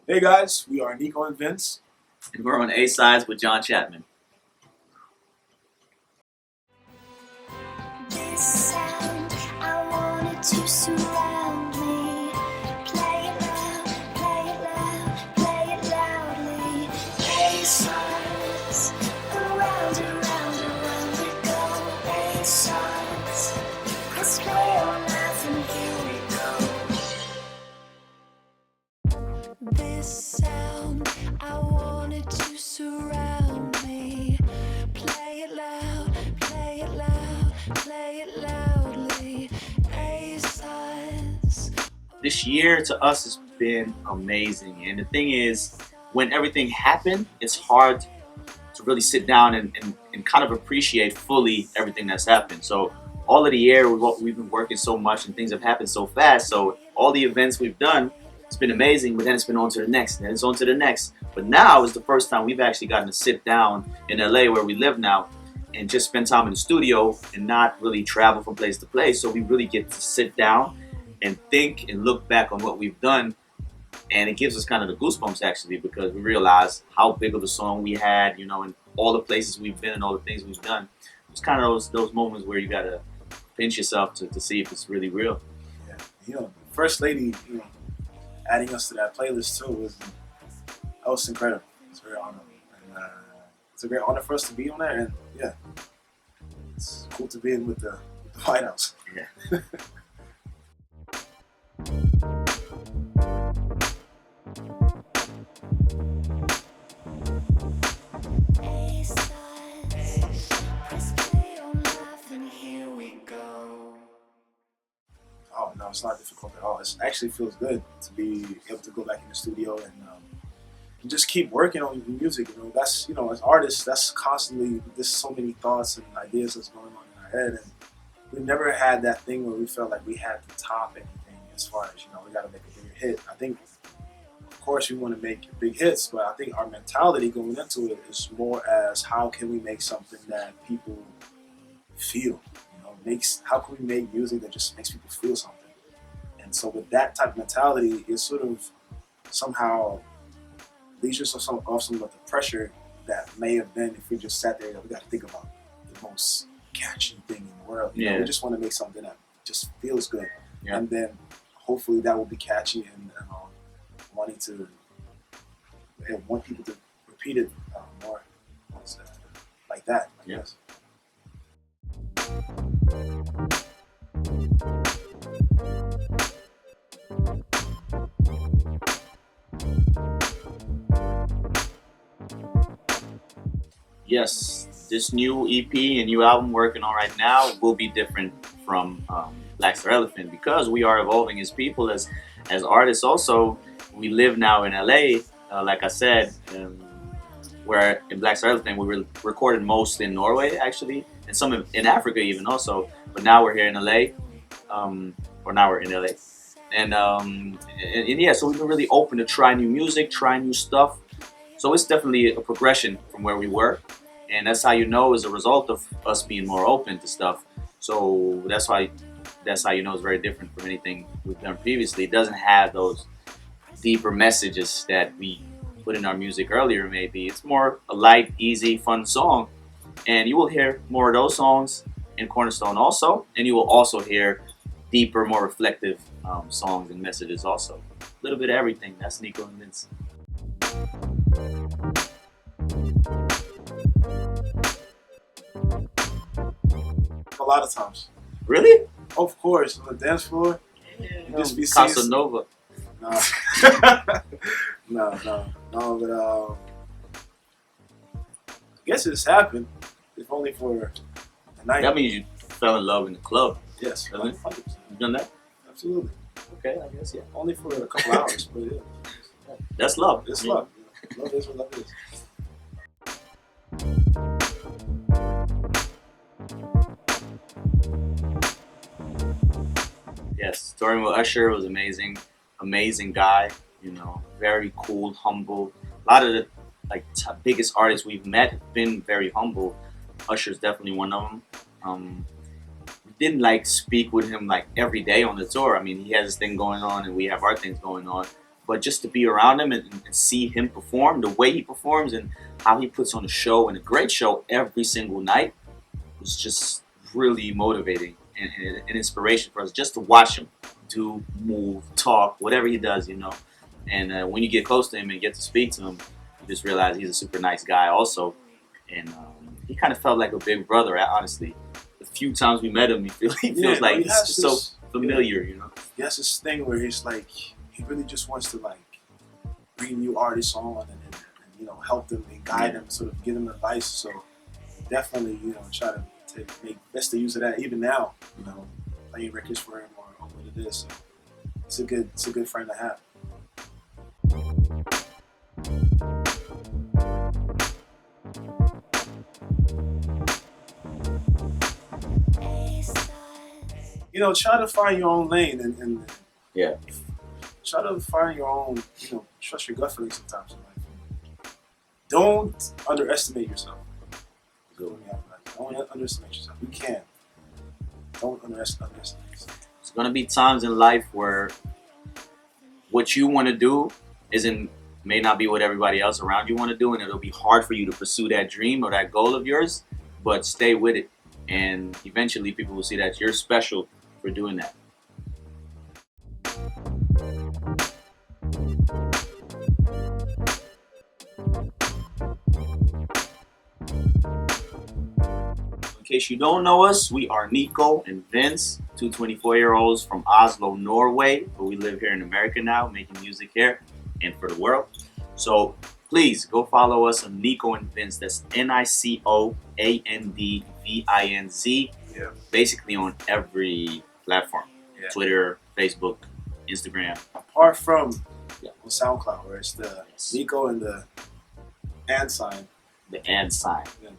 Hey guys, we are Nico and Vinz. And we're on A-Sides with Jon Chattman. This sound, I want it to surround me. Play it loud, play it loud, play it loudly. A-sides, around, around, around we go. A-sides, press play on life and here we go. This sound, I want it to surround me. Play it loud, play it loud, play it loudly. A-sides. This year to us has been amazing. And the thing is, when everything happened, it's hard to really sit down and kind of appreciate fully everything that's happened. So all of the year, we've been working so much and things have happened so fast. So all the events we've done, it's been amazing, but then it's been on to the next, and then it's on to the next. But now is the first time we've actually gotten to sit down in LA where we live now and just spend time in the studio and not really travel from place to place. So we really get to sit down and think and look back on what we've done. And it gives us kind of the goosebumps actually, because we realize how big of a song we had, you know, and all the places we've been and all the things we've done. It's kind of those moments where you gotta pinch yourself to see if it's really real. Yeah, you know, First Lady, you know, adding us to that playlist too was incredible. It's very honorable, and it's a great honor for us to be on there. And yeah, it's cool to be in with the White House. Yeah. A-sides, press play on life and here we go. Oh no, it's not difficult at all. It actually feels good to be able to go back in the studio and just keep working on music. You know, that's, you know, as artists, that's constantly, there's so many thoughts and ideas that's going on in our head, and we've never had that thing where we felt like we had to top anything as far as, you know, we got to make a bigger hit. I think, of course, we want to make big hits, but I think our mentality going into it is more as how can we make something that people feel. How can we make music that just makes people feel something? And so with that type of mentality, it sort of somehow leaves us off some of the pressure that may have been if we just sat there and we got to think about the most catchy thing in the world. You know, we just want to make something that just feels good. Yeah. And then hopefully that will be catchy and want people to repeat it more like that, I guess. Yes, this new EP and new album working on right now will be different from Black Star Elephant, because we are evolving as people, as artists. Also, we live now in LA, like I said, where in Black Star Elephant we were recorded most in Norway actually, and some in Africa even also. But now we're here in LA, or now we're in LA, and yeah, so we've been really open to try new music, try new stuff. So it's definitely a progression from where we were, and that's how you know as a result of us being more open to stuff. So that's how you know it's very different from anything we've done previously. It doesn't have those deeper messages that we put in our music earlier. Maybe it's more a light, easy, fun song, and you will hear more of those songs in Cornerstone also, and you will also hear deeper, more reflective songs and messages also. A little bit of everything. That's Nico and Vinz. A lot of times. Really? Of course, on the dance floor. Yeah. You just be Casa Nova. No. no, but I guess it's happened. If only for a night. That means you fell in love in the club. Yes, doesn't it? You done that? Absolutely. Okay, I guess, yeah. Only for a couple hours, but yeah. That's love. It's love. Love is what love is. Yes, touring with Usher was amazing. Amazing guy, you know, very cool, humble. A lot of the biggest artists we've met have been very humble. Usher's definitely one of them. We didn't speak with him every day on the tour. I mean, he has his thing going on and we have our things going on. but just to be around him and see him perform, the way he performs and how he puts on a show, and a great show every single night, was just really motivating and an inspiration for us just to watch him do, move, talk, whatever he does, you know. And when you get close to him and get to speak to him, you just realize he's a super nice guy also. And he kind of felt like a big brother, honestly. The few times we met him, he feels like he's so familiar, you know. He has this thing where he's like, he really just wants to like bring new artists on and you know, help them and guide them, sort of give them advice. So definitely, you know, try to make best use of that even now, you know, playing records for him or what it is. So it's a good friend to have. You know, try to find your own lane and try to find your own, you know, trust your gut feeling sometimes in life. Don't underestimate yourself. Don't underestimate yourself. You can. Don't underestimate yourself. There's gonna be times in life where what you want to do may not be what everybody else around you want to do, and it'll be hard for you to pursue that dream or that goal of yours. But stay with it, and eventually people will see that you're special for doing that. In case you don't know us, we are Nico and Vinz, two 24-year-olds from Oslo, Norway, but we live here in America now, making music here and for the world. So please go follow us on Nico and Vinz. That's NicoandVinz. Yeah. Basically on every platform. Yeah. Twitter, Facebook, Instagram. Apart from on SoundCloud, where it's the Nico and the and sign. The and sign. Yeah.